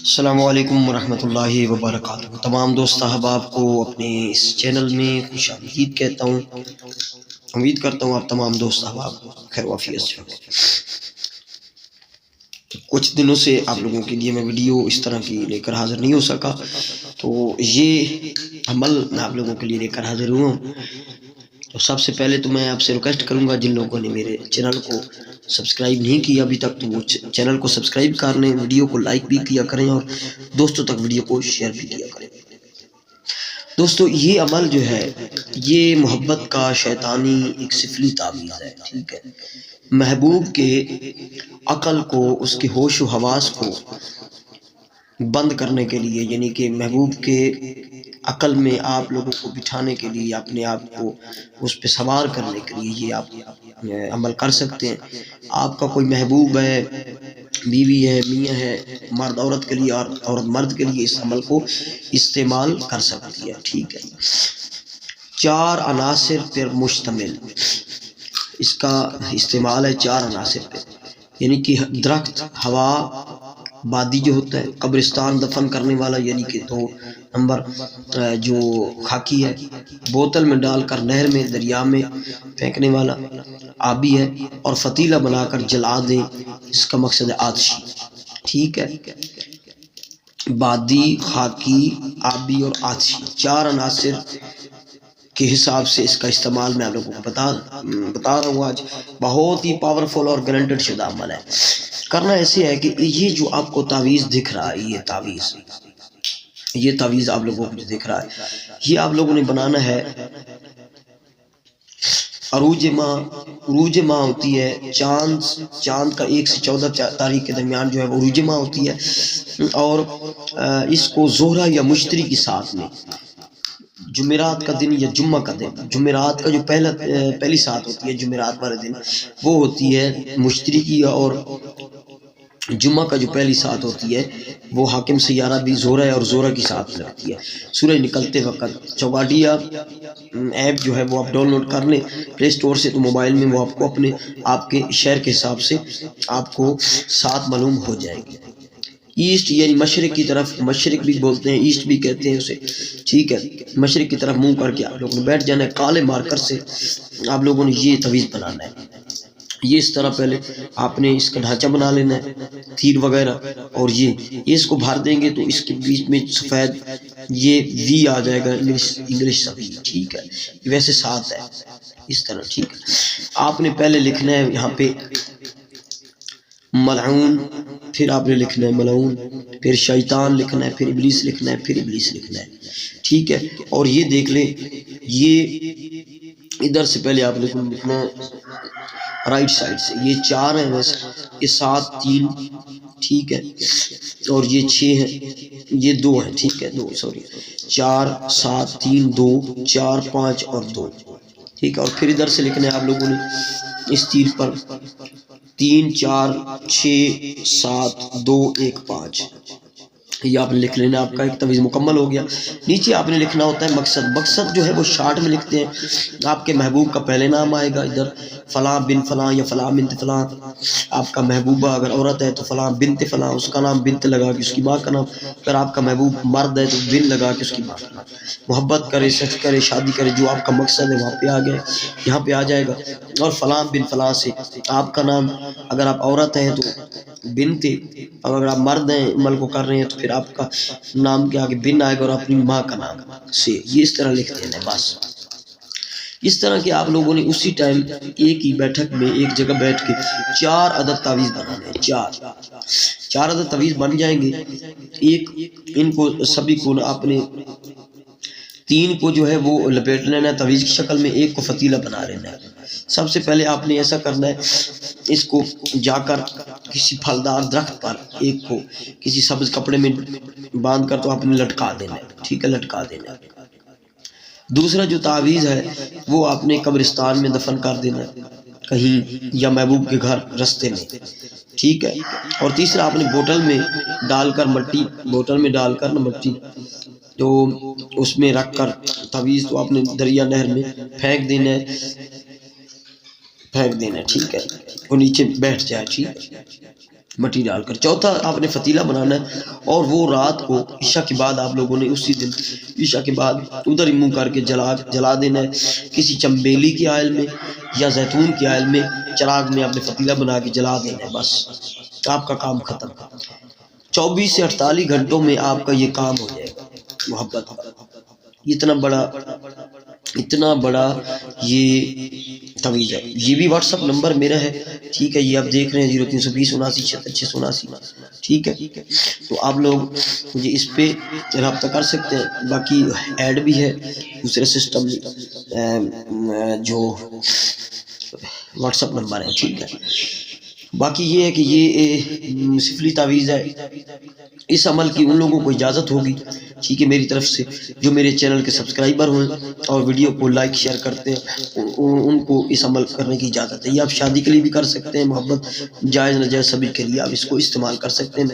السلام علیکم ورحمۃ اللہ وبرکاتہ۔ تمام دوست احباب کو اپنے اس چینل میں خوش آمدید کہتا ہوں۔ امید کرتا ہوں آپ تمام دوست احباب خیر و عافیت سے ہوں۔ کچھ دنوں سے آپ لوگوں کے لیے میں ویڈیو اس طرح کی لے کر حاضر نہیں ہو سکا، تو یہ عمل میں آپ لوگوں کے لیے لے کر حاضر ہوا ہوں۔ تو سب سے پہلے تو میں آپ سے ریکویسٹ کروں گا، جن لوگوں نے میرے چینل کو سبسکرائب نہیں کیا ابھی تک، تو وہ چینل کو سبسکرائب کر لیں، ویڈیو کو لائک بھی کیا کریں اور دوستوں تک ویڈیو کو شیئر بھی کیا کریں۔ دوستو، یہ عمل جو ہے یہ محبت کا شیطانی ایک سفلی تعویذ ہے، ٹھیک ہے۔ محبوب کے عقل کو، اس کے ہوش و حواس کو بند کرنے کے لیے، یعنی کہ محبوب کے عقل میں آپ لوگوں کو بٹھانے کے لیے، اپنے آپ کو اس پہ سوار کرنے کے لیے یہ آپ عمل کر سکتے ہیں۔ آپ کا کوئی محبوب ہے، بیوی ہے، میاں ہے، مرد عورت کے لیے اور عورت مرد کے لیے اس عمل کو استعمال کر سکتی ہے، ٹھیک ہے۔ 4 عناصر پر مشتمل اس کا استعمال ہے، 4 عناصر پہ، یعنی کہ درخت، ہوا، بادی جو ہوتا ہے، قبرستان دفن کرنے والا یعنی کہ 2 نمبر جو خاکی ہے، بوتل میں ڈال کر نہر میں، دریا میں پھینکنے والا آبی ہے، اور فتیلہ بنا کر جلا دیں، اس کا مقصد ہے آتشی، ٹھیک ہے۔ بادی، خاکی، آبی اور آتشی، 4 عناصر کے حساب سے اس کا استعمال میں آپ لوگوں کو بتا رہا ہوں آج۔ بہت ہی پاورفل اور گارنٹیڈ شدہ عمل ہے۔ کرنا ایسے ہے کہ یہ جو آپ کو تعویذ دکھ رہا ہے، یہ تعویذ آپ لوگوں کو جو دکھ رہا ہے، یہ آپ لوگوں نے بنانا ہے عروج ماہ ہوتی ہے، چاند کا 1 سے 14 تاریخ کے درمیان جو ہے وہ عروج ماہ ہوتی ہے، اور اس کو زہرہ یا مشتری کی ساتھ میں، جمعرات کا دن یا جمعہ کا دن، جمعرات کا جو پہلی ساتھ ہوتی ہے، جمعرات والے دن وہ ہوتی ہے مشتری کی، اور جمعہ کا جو پہلی ساتھ ہوتی ہے وہ حاکم سیارہ بھی زہرہ اور زہرہ کی ساتھ لگتی ہے سورج نکلتے وقت۔ چوگاٹیا ایپ جو ہے وہ آپ ڈاؤن لوڈ کر لیں پلے اسٹور سے، تو موبائل میں وہ آپ کے شہر کے حساب سے آپ کو ساتھ معلوم ہو جائے گی۔ ایسٹ یعنی مشرق کی طرف، مشرق بھی بولتے ہیں، ایسٹ بھی کہتے ہیں اسے، ٹھیک ہے۔ مشرق کی طرف منہ کر کے آپ لوگوں نے بیٹھ جانا ہے، کالے مارکر سے آپ لوگوں نے یہ تعویذ بنانا ہے۔ یہ اس طرح پہلے آپ نے اس کا ڈھانچہ بنا لینا ہے، تیر وغیرہ، اور یہ اس کو بھر دیں گے تو اس کے بیچ میں سفید یہ وی آ جائے گا، انگلش سبھی، ٹھیک ہے۔ ویسے 7 ہے اس طرح، ٹھیک ہے۔ آپ نے پہلے لکھنا ہے یہاں پہ ملعون، پھر آپ نے لکھنا ہے ملعون، پھر شیطان لکھنا ہے، پھر ابلیس لکھنا ہے، پھر ابلیس لکھنا ہے، ٹھیک ہے۔ اور یہ دیکھ لیں، یہ ادھر سے پہلے آپ نے لکھنا ہے رائٹ سائڈ سے، یہ 4 ہیں ویسے، یہ 7 3 ٹھیک ہے، اور یہ 6 ہیں، یہ 2 ہیں، ٹھیک ہے، 2 سوری 4 7 3 2 4 5 اور 2، ٹھیک ہے۔ اور پھر ادھر سے لکھنا ہے آپ لوگوں نے اس تیر پر 3 4 6 7 2 1 5، یہ آپ نے لکھ لینا، آپ کا ایک تعویذ مکمل ہو گیا۔ نیچے آپ نے لکھنا ہوتا ہے مقصد جو ہے وہ شارٹ میں لکھتے ہیں۔ آپ کے محبوب کا پہلے نام آئے گا، ادھر فلاں بن فلاں یا فلاں بنت فلاں، آپ کا محبوبہ اگر عورت ہے تو فلاں بنت فلاں، اس کا نام بنت لگا کے اس کی ماں کا نام، اگر آپ کا محبوب مرد ہے تو بن لگا کے اس کی ماں کا نام۔ محبت کرے، سیکس کرے، شادی کرے، جو آپ کا مقصد ہے وہاں پہ آ گئے، یہاں پہ آ جائے گا۔ اور فلاں بن فلاں سے آپ کا نام، اگر آپ عورت ہیں تو بنت، اور اگر آپ مرد ہیں عمل کو کر رہے ہیں تو پھر آپ کا نام کے آگے بن آئے گا، اور اپنی ماں کا نام سے یہ اس طرح لکھ دینا ہے بس۔ اس طرح کہ آپ لوگوں نے اسی ٹائم ایک ہی بیٹھک میں ایک جگہ بیٹھ کے 4 عدد تعویذ بنانے ہیں، 4 عدد تعویذ بن جائیں گے۔ ایک ان کو سبھی کو آپ نے 3 کو جو ہے وہ لپیٹ لینا ہے تعویذ کی شکل میں، ایک کو فتیلہ بنا لینا ہے۔ سب سے پہلے آپ نے ایسا کرنا ہے، اس کو جا کر کسی پھلدار درخت پر ایک کو کسی سبز کپڑے میں باندھ کر تو آپ نے لٹکا دینا ہے، ٹھیک ہے، لٹکا دینا ہے۔ دوسرا جو تعویذ ہے وہ آپ نے قبرستان میں دفن کر دینا ہے کہیں، یا محبوب کے گھر رستے میں، ٹھیک ہے۔ اور تیسرا آپ نے بوتل میں ڈال کر مٹی تو اس میں رکھ کر تعویذ تو آپ نے دریا نہر میں پھینک دینا ہے، ٹھیک ہے، وہ نیچے بیٹھ جائے، ٹھیک ہے۔ مٹی ڈال کر۔ چوتھا آپ نے فتیلہ بنانا ہے اور وہ رات کو عشاء کے بعد آپ لوگوں نے اسی دن عشاء کے بعد ادھر ہی منہ کر کے جلا دینا ہے، کسی چمبیلی کی آئل میں یا زیتون کی آئل میں چراغ میں آپ نے فتیلہ بنا کے جلا دینا ہے، بس آپ کا کام ختم۔ 24 سے 48 گھنٹوں میں آپ کا یہ کام ہو جائے گا محبت کا۔ اتنا بڑا یہ تویز ہے۔ یہ بھی واٹس اپ نمبر میرا ہے، ٹھیک ہے، یہ آپ دیکھ رہے ہیں 0320 79 7679، ٹھیک ہے۔ تو آپ لوگ مجھے اس پہ رابطہ کر سکتے ہیں۔ باقی ایڈ بھی ہے دوسرے سسٹم جو واٹس اپ نمبر ہے، ٹھیک ہے۔ باقی یہ ہے کہ یہ سفلی تعویذ ہے، اس عمل کی ان لوگوں کو اجازت ہوگی، ٹھیک ہے، میری طرف سے، جو میرے چینل کے سبسکرائبر ہوئے اور ویڈیو کو لائک شیئر کرتے ہیں، ان کو اس عمل کرنے کی اجازت ہے۔ یہ آپ شادی کے لیے بھی کر سکتے ہیں، محبت جائز ناجائز سبھی کے لیے آپ اس کو استعمال کر سکتے ہیں۔